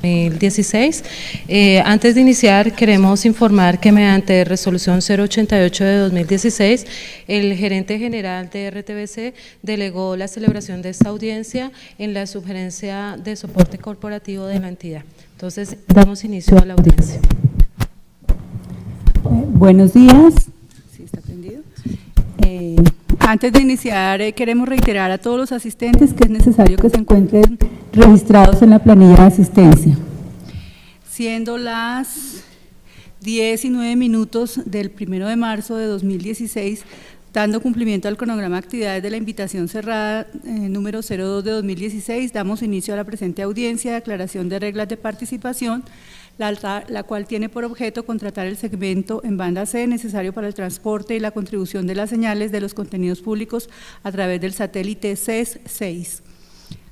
2016. Antes de iniciar, queremos informar que mediante resolución 088 de 2016, el gerente general de RTBC delegó la celebración de esta audiencia en la Subgerencia de Soporte Corporativo de la entidad. Entonces, damos inicio a la audiencia. Buenos días. ¿Sí está prendido? Antes de iniciar, queremos reiterar a todos los asistentes que es necesario que se encuentren registrados en la planilla de asistencia. Siendo las 10:09 del 1 de marzo de 2016, dando cumplimiento al cronograma de actividades de la invitación cerrada número 02 de 2016, damos inicio a la presente audiencia de aclaración de reglas de participación, la cual tiene por objeto contratar el segmento en banda C necesario para el transporte y la contribución de las señales de los contenidos públicos a través del satélite CES-6.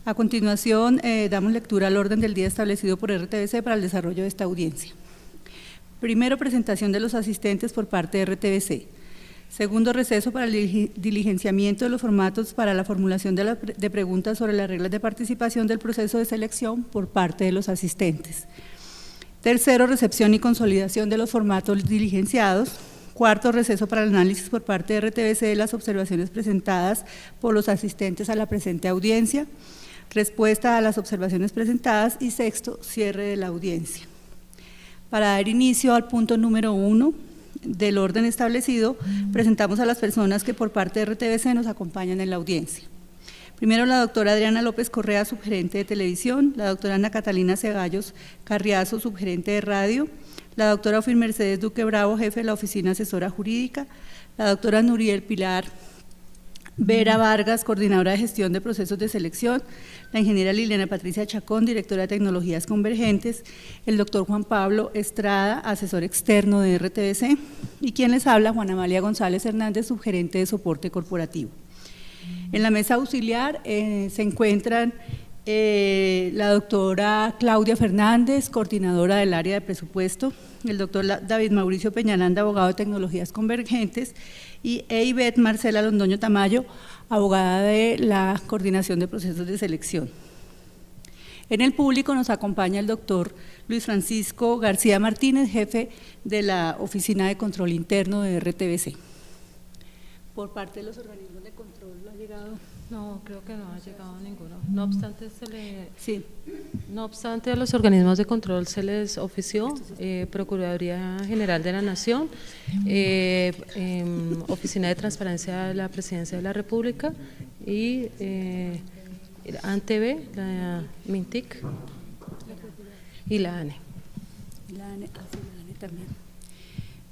A continuación, damos lectura al orden del día establecido por RTBC para el desarrollo de esta audiencia. Primero, presentación de los asistentes por parte de RTBC. Segundo, receso para el diligenciamiento de los formatos para la formulación de preguntas sobre las reglas de participación del proceso de selección por parte de los asistentes. Tercero, recepción y consolidación de los formatos diligenciados. Cuarto, receso para el análisis por parte de RTBC de las observaciones presentadas por los asistentes a la presente audiencia. Respuesta a las observaciones presentadas. Y sexto, cierre de la audiencia. Para dar inicio al punto número 1 del orden establecido, presentamos a las personas que por parte de RTBC nos acompañan en la audiencia. Primero, la doctora Adriana López Correa, subgerente de televisión, la doctora Ana Catalina Ceballos Carriazo, subgerente de radio, la doctora Ofir Mercedes Duque Bravo, jefe de la oficina asesora jurídica, la doctora Nuriel Pilar Vera Vargas, coordinadora de gestión de procesos de selección, la ingeniera Liliana Patricia Chacón, directora de tecnologías convergentes, el doctor Juan Pablo Estrada, asesor externo de RTBC, y quien les habla, Juana Amalia González Hernández, subgerente de soporte corporativo. En la mesa auxiliar se encuentran la doctora Claudia Fernández, coordinadora del área de presupuesto, el doctor David Mauricio Peñalanda, abogado de tecnologías convergentes, y Ivette Marcela Londoño Tamayo, abogada de la coordinación de procesos de selección. En el público nos acompaña el doctor Luis Francisco García Martínez, jefe de la Oficina de Control Interno de RTBC. Por parte de los organismos de control, ¿lo ha llegado? No, creo que no ha llegado ninguno. No obstante, a los organismos de control se les ofició, Procuraduría General de la Nación, Oficina de Transparencia de la Presidencia de la República y ANTV, la MINTIC y la ANE. La ANE también.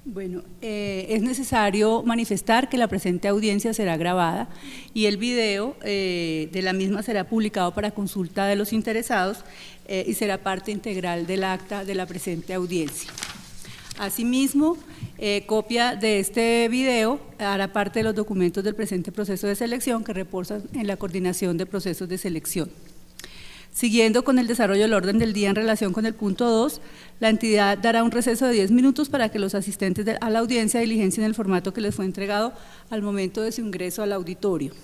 Bueno, es necesario manifestar que la presente audiencia será grabada y el video de la misma será publicado para consulta de los interesados y será parte integral del acta de la presente audiencia. Asimismo, copia de este video hará parte de los documentos del presente proceso de selección que reposan en la coordinación de procesos de selección. Siguiendo con el desarrollo del orden del día en relación con el punto 2, la entidad dará un receso de 10 minutos para que los asistentes a la audiencia diligencien el formato que les fue entregado al momento de su ingreso al auditorio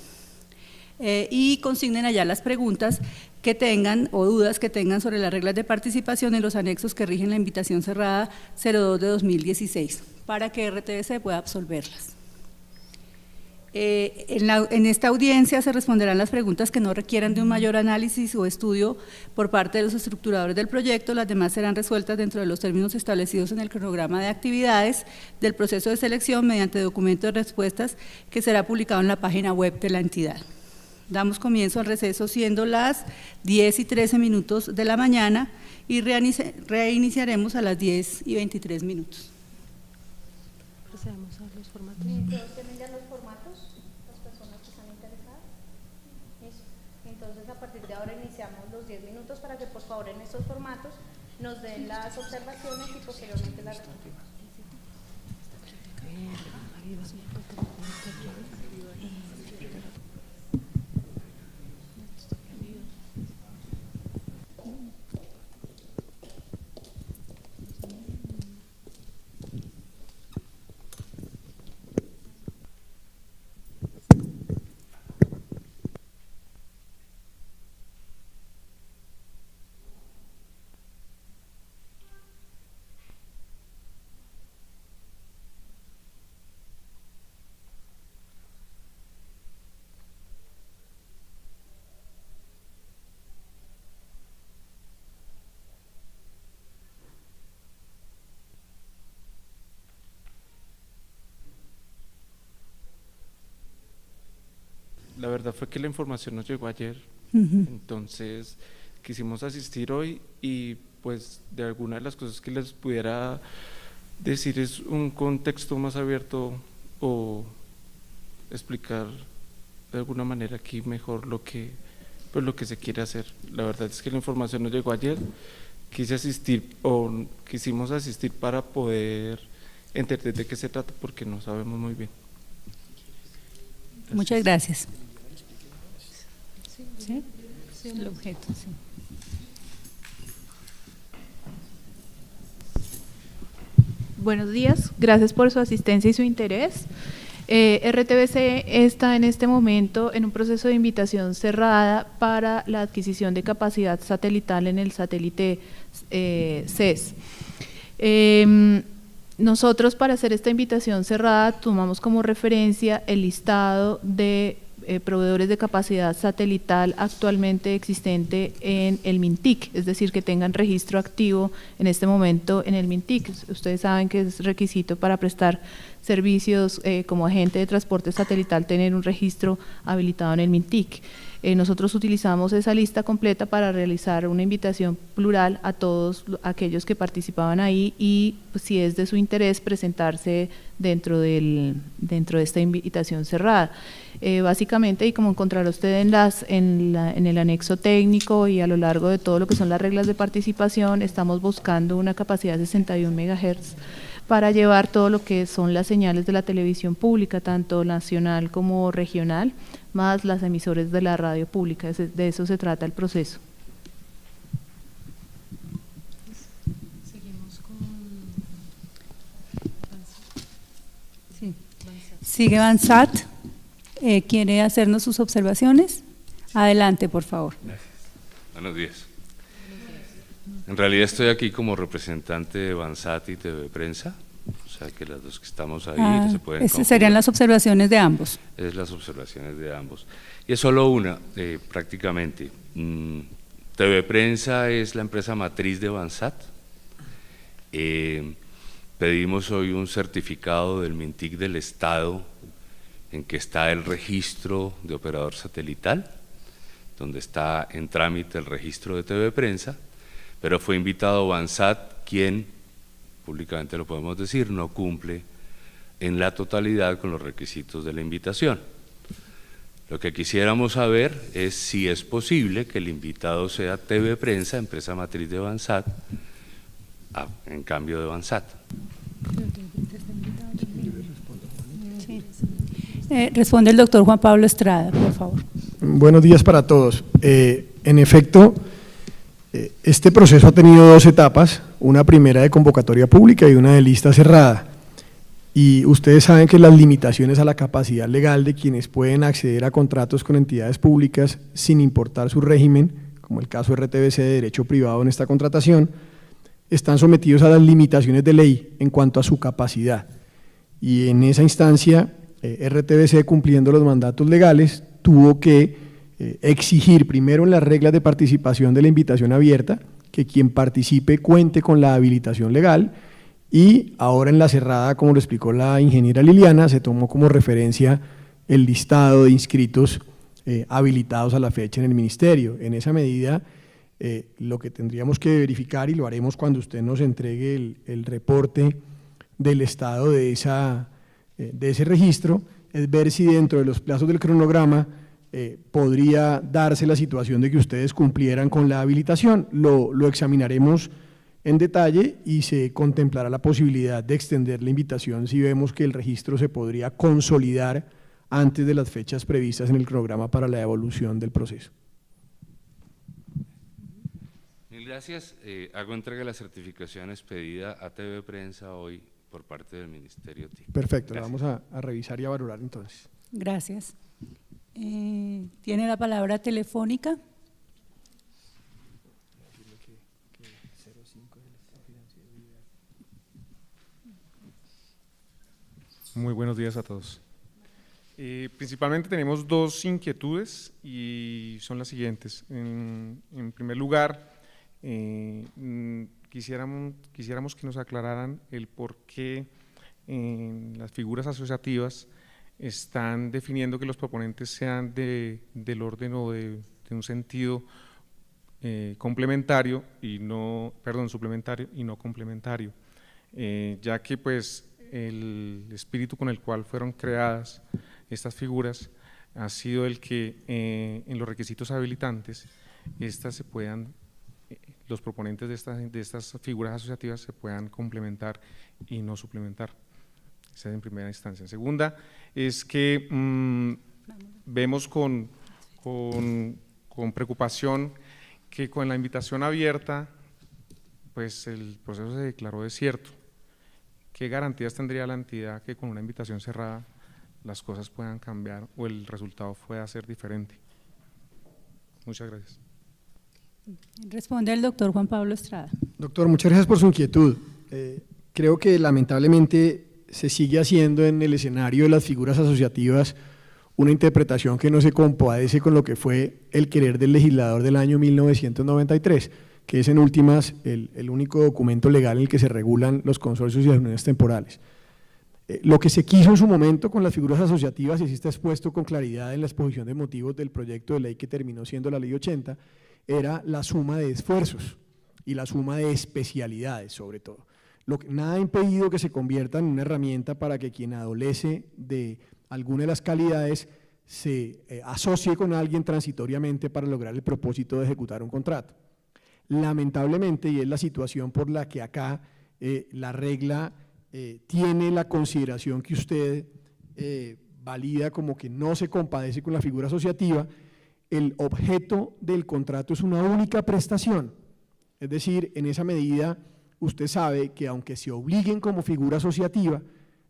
y consignen allá las preguntas que tengan o dudas que tengan sobre las reglas de participación en los anexos que rigen la invitación cerrada 02 de 2016 para que RTBC pueda absolverlas. En esta audiencia se responderán las preguntas que no requieran de un mayor análisis o estudio por parte de los estructuradores del proyecto, las demás serán resueltas dentro de los términos establecidos en el cronograma de actividades del proceso de selección mediante documento de respuestas que será publicado en la página web de la entidad. Damos comienzo al receso siendo las 10:13 de la mañana y reiniciaremos a las 10:23. Procedemos a los formatos. ¿Tienen ya los formatos? Las personas que están interesadas. Eso. Entonces, a partir de ahora iniciamos los 10 minutos para que por favor en estos formatos nos den las observaciones y posteriormente las respuestas. la verdad fue que la información nos llegó ayer, entonces quisimos asistir hoy y pues de alguna de las cosas que les pudiera decir es un contexto más abierto o explicar de alguna manera aquí mejor lo que se quiere hacer. La verdad es que la información nos llegó ayer, quisimos asistir para poder entender de qué se trata porque no sabemos muy bien. Gracias. Muchas gracias. ¿Sí? El objeto, sí. Buenos días, gracias por su asistencia y su interés. RTBC está en este momento en un proceso de invitación cerrada para la adquisición de capacidad satelital en el satélite CES. Nosotros, para hacer esta invitación cerrada, tomamos como referencia el listado de proveedores de capacidad satelital actualmente existente en el MINTIC, es decir, que tengan registro activo en este momento en el MINTIC. Ustedes saben que es requisito para prestar servicios como agente de transporte satelital tener un registro habilitado en el MINTIC. Nosotros utilizamos esa lista completa para realizar una invitación plural a todos aquellos que participaban ahí y, pues, si es de su interés, presentarse dentro de esta invitación cerrada. Básicamente, y como encontrará usted en el anexo técnico y a lo largo de todo lo que son las reglas de participación, estamos buscando una capacidad de 61 MHz para llevar todo lo que son las señales de la televisión pública, tanto nacional como regional, más las emisoras de la radio pública. De eso se trata el proceso. Seguimos con Sí. Sigue Bansat. ¿Quiere hacernos sus observaciones? Adelante, por favor. Gracias. Buenos días. En realidad estoy aquí como representante de Bansat y TV Prensa, o sea que las dos que estamos ahí se pueden Esas serían las observaciones de ambos. Es las observaciones de ambos. Y es solo una, prácticamente. TV Prensa es la empresa matriz de Bansat. Pedimos hoy un certificado del MINTIC del Estado en que está el registro de operador satelital, donde está en trámite el registro de TV Prensa, pero fue invitado Bansat, quien, públicamente lo podemos decir, no cumple en la totalidad con los requisitos de la invitación. Lo que quisiéramos saber es si es posible que el invitado sea TV Prensa, empresa matriz de Bansat, en cambio de Bansat. Sí. Responde el doctor Juan Pablo Estrada, por favor. Buenos días para todos. En efecto, este proceso ha tenido dos etapas, una primera de convocatoria pública y una de lista cerrada. Y ustedes saben que las limitaciones a la capacidad legal de quienes pueden acceder a contratos con entidades públicas sin importar su régimen, como el caso RTBC de derecho privado en esta contratación, están sometidos a las limitaciones de ley en cuanto a su capacidad. Y en esa instancia, RTBC, cumpliendo los mandatos legales, tuvo que exigir primero en las reglas de participación de la invitación abierta que quien participe cuente con la habilitación legal, y ahora en la cerrada, como lo explicó la ingeniera Liliana, se tomó como referencia el listado de inscritos habilitados a la fecha en el ministerio. En esa medida, lo que tendríamos que verificar, y lo haremos cuando usted nos entregue el reporte del estado de ese registro, es ver si dentro de los plazos del cronograma podría darse la situación de que ustedes cumplieran con la habilitación. Lo examinaremos en detalle y se contemplará la posibilidad de extender la invitación si vemos que el registro se podría consolidar antes de las fechas previstas en el cronograma para la evolución del proceso. Mil gracias. Hago entrega de las certificaciones pedida a TV Prensa hoy por parte del Ministerio TIC. Perfecto, Gracias. la vamos a revisar y a valorar entonces. Gracias. ¿Tiene la palabra telefónica? Muy buenos días a todos. Principalmente tenemos dos inquietudes y son las siguientes. En primer lugar, quisiéramos que nos aclararan el por qué en las figuras asociativas están definiendo que los proponentes sean del orden o de un sentido complementario y no, perdón, suplementario y no complementario, ya que pues el espíritu con el cual fueron creadas estas figuras ha sido el que en los requisitos habilitantes estas se puedan, los proponentes de estas figuras asociativas se puedan complementar y no suplementar. Esa es en primera instancia. En segunda es que vemos con preocupación que con la invitación abierta pues el proceso se declaró desierto. ¿Qué garantías tendría la entidad que con una invitación cerrada las cosas puedan cambiar o el resultado pueda ser diferente? Muchas gracias. Responde el doctor Juan Pablo Estrada. Doctor, muchas gracias por su inquietud. Creo que lamentablemente se sigue haciendo en el escenario de las figuras asociativas una interpretación que no se compadece con lo que fue el querer del legislador del año 1993, que es en últimas el único documento legal en el que se regulan los consorcios y las uniones temporales. Lo que se quiso en su momento con las figuras asociativas, y así está expuesto con claridad en la exposición de motivos del proyecto de ley que terminó siendo la Ley 80, era la suma de esfuerzos y la suma de especialidades sobre todo. Nada ha impedido que se convierta en una herramienta para que quien adolece de alguna de las calidades se asocie con alguien transitoriamente para lograr el propósito de ejecutar un contrato. Lamentablemente, y es la situación por la que acá la regla tiene la consideración que usted valida como que no se compadece con la figura asociativa, el objeto del contrato es una única prestación, es decir, en esa medida usted sabe que aunque se obliguen como figura asociativa,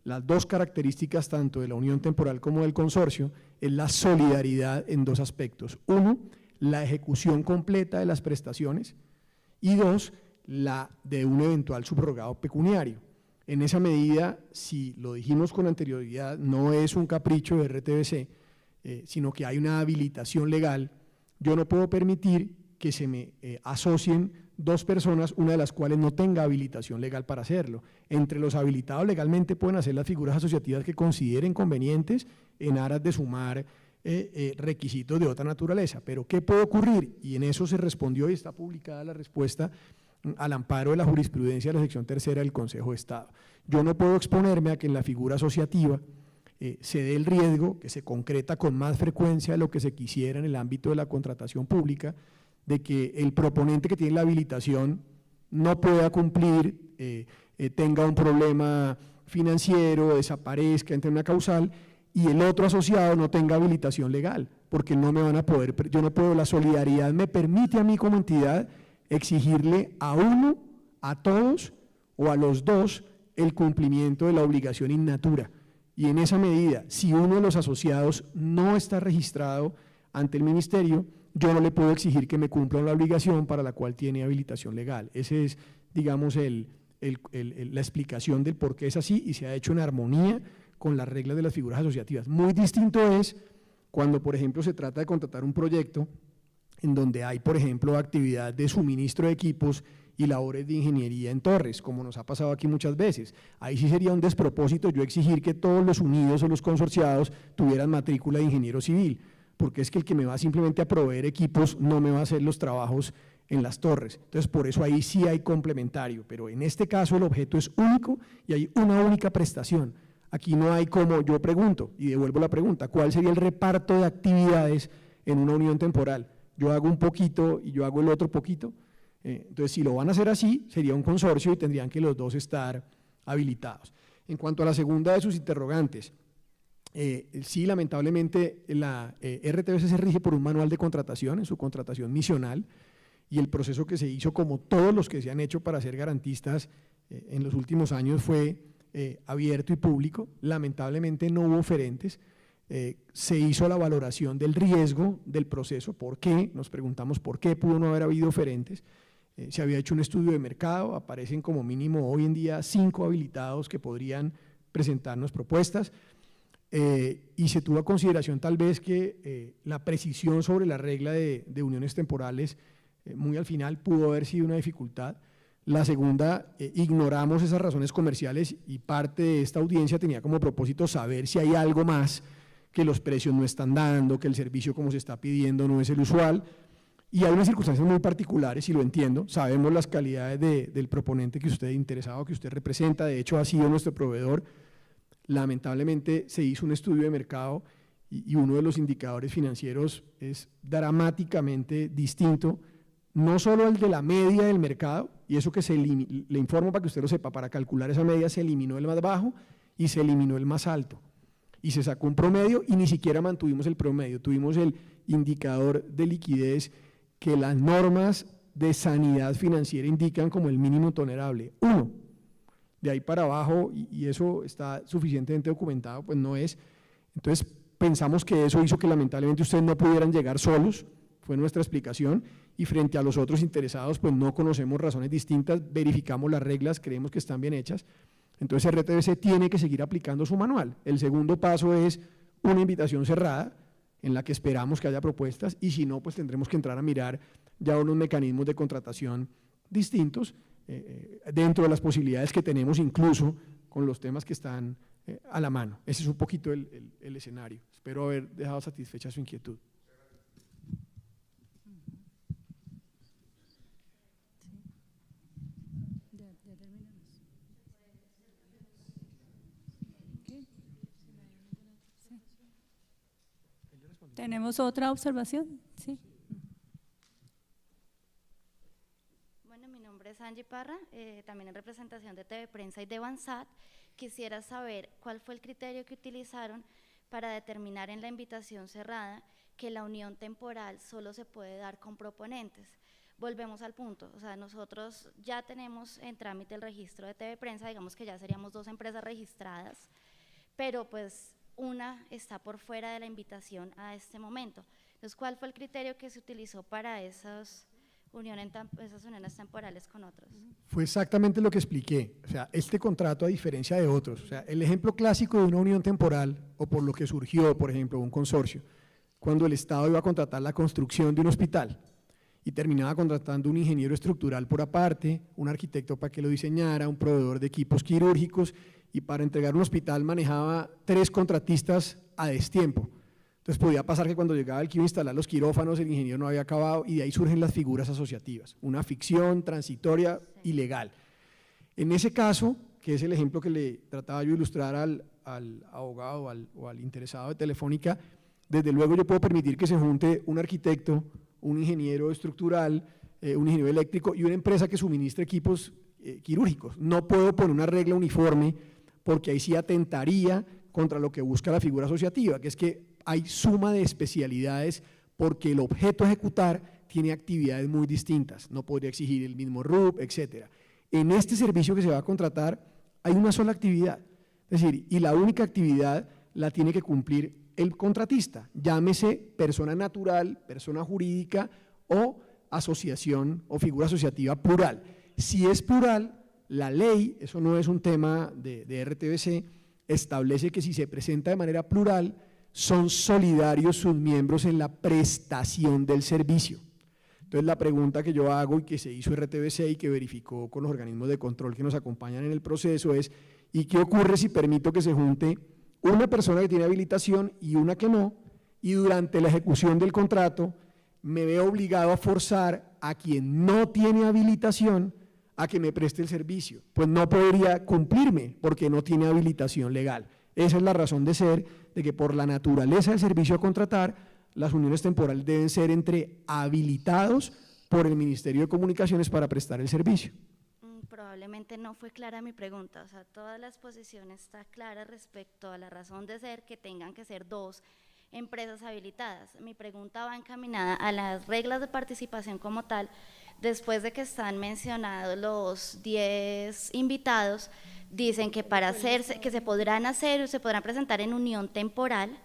las dos características tanto de la unión temporal como del consorcio es la solidaridad en dos aspectos. Uno, la ejecución completa de las prestaciones y dos, la de un eventual subrogado pecuniario. En esa medida, si lo dijimos con anterioridad, no es un capricho de RTBC, sino que hay una habilitación legal. Yo no puedo permitir que se me asocien dos personas, una de las cuales no tenga habilitación legal para hacerlo. Entre los habilitados legalmente pueden hacer las figuras asociativas que consideren convenientes en aras de sumar requisitos de otra naturaleza. Pero ¿qué puede ocurrir? Y en eso se respondió y está publicada la respuesta al amparo de la jurisprudencia de la sección tercera del Consejo de Estado. Yo no puedo exponerme a que en la figura asociativa se dé el riesgo, que se concreta con más frecuencia de lo que se quisiera en el ámbito de la contratación pública, de que el proponente que tiene la habilitación no pueda cumplir, tenga un problema financiero, desaparezca, entre en una causal, y el otro asociado no tenga habilitación legal, porque no me van a poder, yo no puedo, la solidaridad me permite a mí como entidad exigirle a uno, a todos o a los dos el cumplimiento de la obligación in natura. Y en esa medida, si uno de los asociados no está registrado ante el ministerio, yo no le puedo exigir que me cumpla la obligación para la cual tiene habilitación legal. Ese es, digamos, la explicación del por qué es así y se ha hecho en armonía con las reglas de las figuras asociativas. Muy distinto es cuando, por ejemplo, se trata de contratar un proyecto en donde hay, por ejemplo, actividad de suministro de equipos y labores de ingeniería en torres, como nos ha pasado aquí muchas veces. Ahí sí sería un despropósito yo exigir que todos los unidos o los consorciados tuvieran matrícula de ingeniero civil, porque es que el que me va simplemente a proveer equipos no me va a hacer los trabajos en las torres. Entonces, por eso ahí sí hay complementario, pero en este caso el objeto es único y hay una única prestación. Aquí no hay como, yo pregunto, y devuelvo la pregunta, ¿cuál sería el reparto de actividades en una unión temporal? Yo hago un poquito y yo hago el otro poquito. Entonces, si lo van a hacer así, sería un consorcio y tendrían que los dos estar habilitados. En cuanto a la segunda de sus interrogantes, sí, lamentablemente la RTBC se rige por un manual de contratación en su contratación misional y el proceso que se hizo, como todos los que se han hecho para ser garantistas en los últimos años, fue abierto y público. Lamentablemente no hubo oferentes. Se hizo la valoración del riesgo del proceso. ¿Por qué? Nos preguntamos por qué pudo no haber habido oferentes. Se había hecho un estudio de mercado, aparecen como mínimo hoy en día 5 habilitados que podrían presentarnos propuestas, y se tuvo a consideración tal vez que la precisión sobre la regla de uniones temporales muy al final pudo haber sido una dificultad. La segunda, ignoramos esas razones comerciales y parte de esta audiencia tenía como propósito saber si hay algo más que los precios no están dando, que el servicio como se está pidiendo no es el usual. Y hay unas circunstancias muy particulares, y lo entiendo, sabemos las calidades del proponente que usted interesado, que usted representa, de hecho ha sido nuestro proveedor. Lamentablemente se hizo un estudio de mercado y uno de los indicadores financieros es dramáticamente distinto, no solo el de la media del mercado, y eso que le informo para que usted lo sepa, para calcular esa media se eliminó el más bajo y se eliminó el más alto, y se sacó un promedio y ni siquiera mantuvimos el promedio, tuvimos el indicador de liquidez que las normas de sanidad financiera indican como el mínimo tolerable, 1. De ahí para abajo, y eso está suficientemente documentado, pues no es. Entonces pensamos que eso hizo que lamentablemente ustedes no pudieran llegar solos, fue nuestra explicación, y frente a los otros interesados pues no conocemos razones distintas, verificamos las reglas, creemos que están bien hechas, entonces RTBC tiene que seguir aplicando su manual. El segundo paso es una invitación cerrada, en la que esperamos que haya propuestas, y si no, pues tendremos que entrar a mirar ya unos mecanismos de contratación distintos, dentro de las posibilidades que tenemos, incluso con los temas que están a la mano. Ese es un poquito el escenario. Espero haber dejado satisfecha su inquietud. ¿Tenemos otra observación? Sí. Bueno, mi nombre es Angie Parra, también en representación de TV Prensa y de Bansat. Quisiera saber cuál fue el criterio que utilizaron para determinar en la invitación cerrada que la unión temporal solo se puede dar con proponentes. Volvemos al punto, o sea, nosotros ya tenemos en trámite el registro de TV Prensa, digamos que ya seríamos 2 empresas registradas, pero pues una está por fuera de la invitación a este momento. Entonces, ¿cuál fue el criterio que se utilizó para esas uniones temporales con otros? Fue exactamente lo que expliqué. O sea, este contrato, a diferencia de otros, o sea, el ejemplo clásico de una unión temporal, o por lo que surgió, por ejemplo, un consorcio, cuando el Estado iba a contratar la construcción de un hospital y terminaba contratando un ingeniero estructural por aparte, un arquitecto para que lo diseñara, un proveedor de equipos quirúrgicos, y para entregar un hospital manejaba 3 contratistas a destiempo. Entonces podía pasar que cuando llegaba el que iba a instalar los quirófanos, el ingeniero no había acabado, y de ahí surgen las figuras asociativas, una ficción transitoria y legal. En ese caso, que es el ejemplo que le trataba yo de ilustrar al abogado o al interesado de Telefónica, desde luego yo puedo permitir que se junte un arquitecto, un ingeniero estructural, un ingeniero eléctrico y una empresa que suministre equipos quirúrgicos. No puedo poner una regla uniforme, porque ahí sí atentaría contra lo que busca la figura asociativa, que es que hay suma de especialidades, porque el objeto a ejecutar tiene actividades muy distintas, no podría exigir el mismo RUP, etcétera. En este servicio que se va a contratar hay una sola actividad, es decir, y la única actividad la tiene que cumplir el contratista, llámese persona natural, persona jurídica o asociación o figura asociativa plural. Si es plural, la ley, eso no es un tema de RTBC, establece que si se presenta de manera plural, son solidarios sus miembros en la prestación del servicio. Entonces la pregunta que yo hago y que se hizo RTBC y que verificó con los organismos de control que nos acompañan en el proceso es: ¿y qué ocurre si permito que se junte una persona que tiene habilitación y una que no, y durante la ejecución del contrato me veo obligado a forzar a quien no tiene habilitación a que me preste el servicio? Pues no podría cumplirme porque no tiene habilitación legal. Esa es la razón de ser, de que por la naturaleza del servicio a contratar, las uniones temporales deben ser entre habilitados por el Ministerio de Comunicaciones para prestar el servicio. Probablemente no fue clara mi pregunta, o sea, toda la exposición está clara respecto a la razón de ser que tengan que ser 2 empresas habilitadas. Mi pregunta va encaminada a las reglas de participación como tal. Después de que están mencionados los 10 invitados, dicen que para hacerse, que se podrán presentar en unión temporal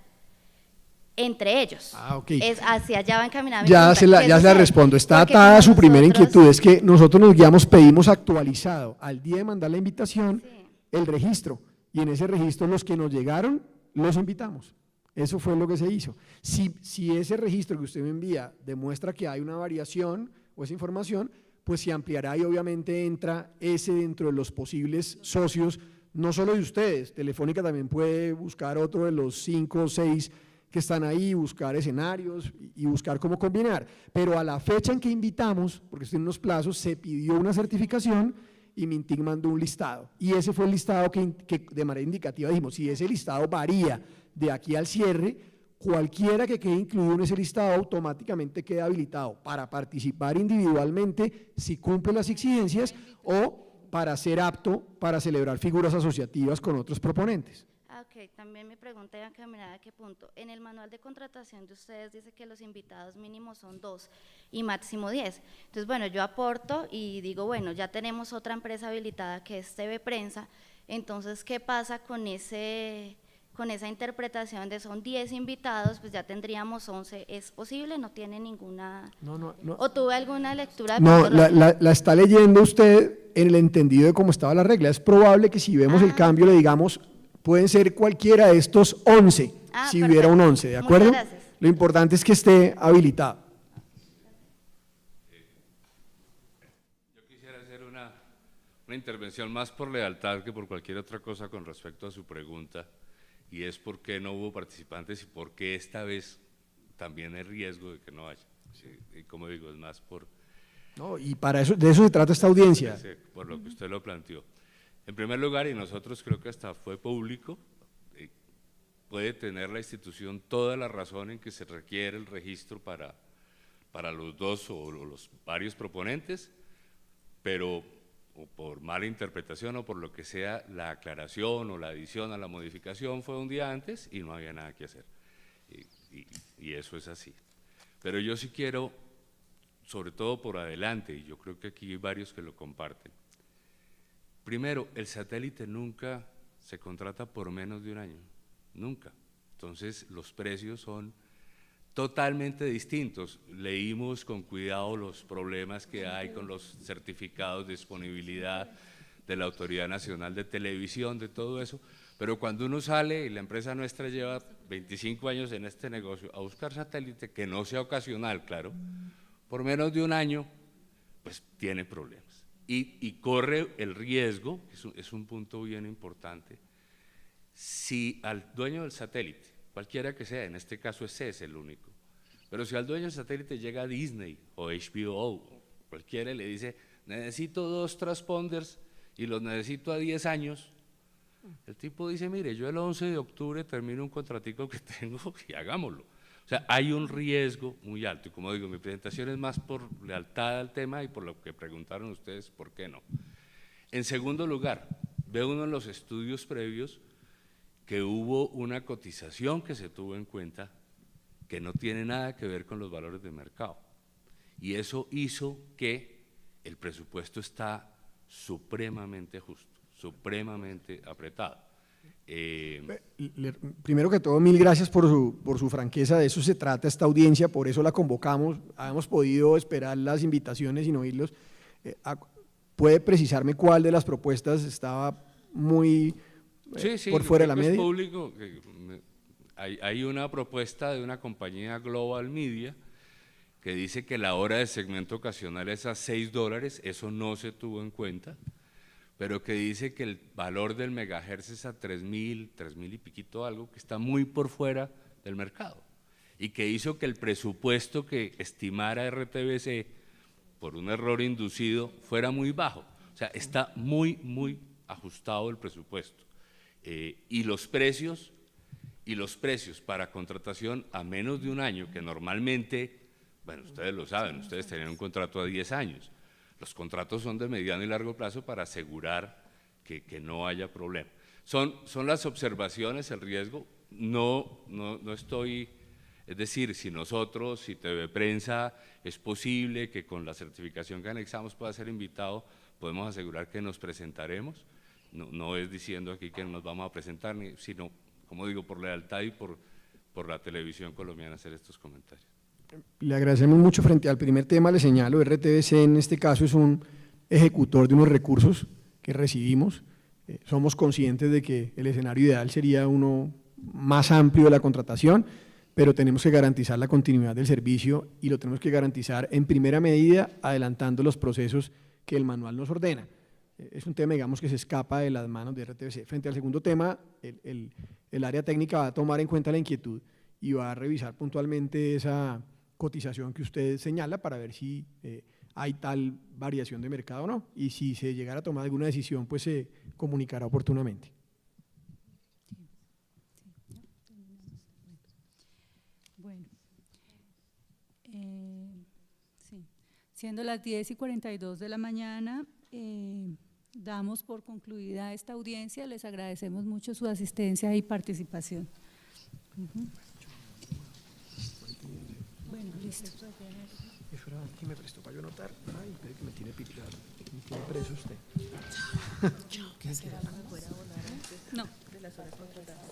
entre ellos. Ok. Es hacia allá va encaminada mi pregunta. Ya se la respondo, está atada a su primera inquietud, es que nosotros nos guiamos, pedimos actualizado, al día de mandar la invitación, sí, el registro, y en ese registro los que nos llegaron, los invitamos. Eso fue lo que se hizo. Si ese registro que usted me envía demuestra que hay una variación o esa información, pues se ampliará y obviamente entra ese dentro de los posibles socios, no solo de ustedes. Telefónica también puede buscar otro de los 5 o 6 que están ahí, buscar escenarios y buscar cómo combinar. Pero a la fecha en que invitamos, porque estoy en unos plazos, se pidió una certificación y Mintic mandó un listado. Y ese fue el listado que de manera indicativa dijimos, si ese listado varía de aquí al cierre, cualquiera que quede incluido en ese listado automáticamente queda habilitado para participar individualmente si cumple las exigencias o para ser apto para celebrar figuras asociativas con otros proponentes. Ok, también mi pregunta iba encaminada a qué punto. En el manual de contratación de ustedes dice que los invitados mínimos son 2 y máximo 10. Entonces, bueno, yo aporto y digo, bueno, ya tenemos otra empresa habilitada que es TV Prensa, entonces, ¿qué pasa con esa interpretación de son 10 invitados, pues ya tendríamos 11? ¿Es posible? ¿No tiene ninguna? No. ¿O tuve alguna lectura? No, la está leyendo usted en el entendido de cómo estaba la regla. Es probable que si vemos el cambio le digamos, pueden ser cualquiera de estos 11, si perfecto. hubiera un 11, ¿de acuerdo? Muchas gracias. Lo importante es que esté habilitado. Yo quisiera hacer una intervención más por lealtad que por cualquier otra cosa con respecto a su pregunta, y es por qué no hubo participantes y por qué esta vez también hay riesgo de que no haya. Sí, y como digo, es más por… No, y para eso, de eso se trata esta audiencia. Por lo que usted lo planteó. En primer lugar, y nosotros creo que hasta fue público, puede tener la institución toda la razón en que se requiere el registro para los dos o los varios proponentes, pero o por mala interpretación o por lo que sea, la aclaración o la adición a la modificación fue un día antes y no había nada que hacer. Y eso es así. Pero yo sí quiero, sobre todo por adelante, y yo creo que aquí hay varios que lo comparten. Primero, el satélite nunca se contrata por menos de un año, nunca. Entonces, los precios son totalmente distintos. Leímos con cuidado los problemas que hay con los certificados de disponibilidad de la Autoridad Nacional de Televisión, de todo eso, pero cuando uno sale, y la empresa nuestra lleva 25 años en este negocio, a buscar satélite, que no sea ocasional, claro, por menos de un año, pues tiene problemas. Y corre el riesgo, es un punto bien importante, si al dueño del satélite, cualquiera que sea, en este caso ese es el único, pero si al dueño del satélite llega Disney o HBO, cualquiera le dice, necesito 2 transponders y los necesito a 10 años, el tipo dice, mire, yo el 11 de octubre termino un contratico que tengo y hagámoslo. O sea, hay un riesgo muy alto, y como digo, mi presentación es más por lealtad al tema y por lo que preguntaron ustedes, ¿por qué no? En segundo lugar, ve uno en los estudios previos que hubo una cotización que se tuvo en cuenta que no tiene nada que ver con los valores de mercado, y eso hizo que el presupuesto está supremamente justo, supremamente apretado. Primero que todo, mil gracias por su franqueza, de eso se trata esta audiencia, por eso la convocamos, habíamos podido esperar las invitaciones y no oírlos. ¿Puede precisarme cuál de las propuestas estaba muy por fuera de la media? Es público, hay una propuesta de una compañía Global Media que dice que la hora de segmento ocasional es a $6, eso no se tuvo en cuenta, pero que dice que el valor del megahertz es a 3.000 y piquito algo, que está muy por fuera del mercado, y que hizo que el presupuesto que estimara RTBC por un error inducido fuera muy bajo. O sea, está muy ajustado el presupuesto. Y los precios para contratación a menos de un año, que normalmente, bueno, ustedes lo saben, ustedes tenían un contrato a 10 años, los contratos son de mediano y largo plazo para asegurar que no haya problema. Son las observaciones, el riesgo, no estoy, es decir, si nosotros, si TV Prensa, es posible que con la certificación que anexamos pueda ser invitado, podemos asegurar que nos presentaremos, no es diciendo aquí que nos vamos a presentar, sino, como digo, por lealtad y por la televisión colombiana hacer estos comentarios. Le agradecemos mucho. Frente al primer tema, le señalo, RTBC en este caso es un ejecutor de unos recursos que recibimos. Somos conscientes de que el escenario ideal sería uno más amplio de la contratación. pero tenemos que garantizar la continuidad del servicio y lo tenemos que garantizar en primera medida adelantando los procesos que el manual nos ordena. Es un tema, digamos, que se escapa de las manos de RTBC. Frente al segundo tema, el área técnica va a tomar en cuenta la inquietud y va a revisar puntualmente esa cotización que usted señala para ver si hay tal variación de mercado o no, y si se llegara a tomar alguna decisión, pues se comunicará oportunamente. Bueno, sí. Siendo las 10:42 de la mañana, damos por concluida esta audiencia. Les agradecemos mucho su asistencia y participación. Bueno, listo. Eso era que me prestó para yo anotar. Ay, pero que me tiene picado. Me tiene preso usted. No. De las horas contratadas.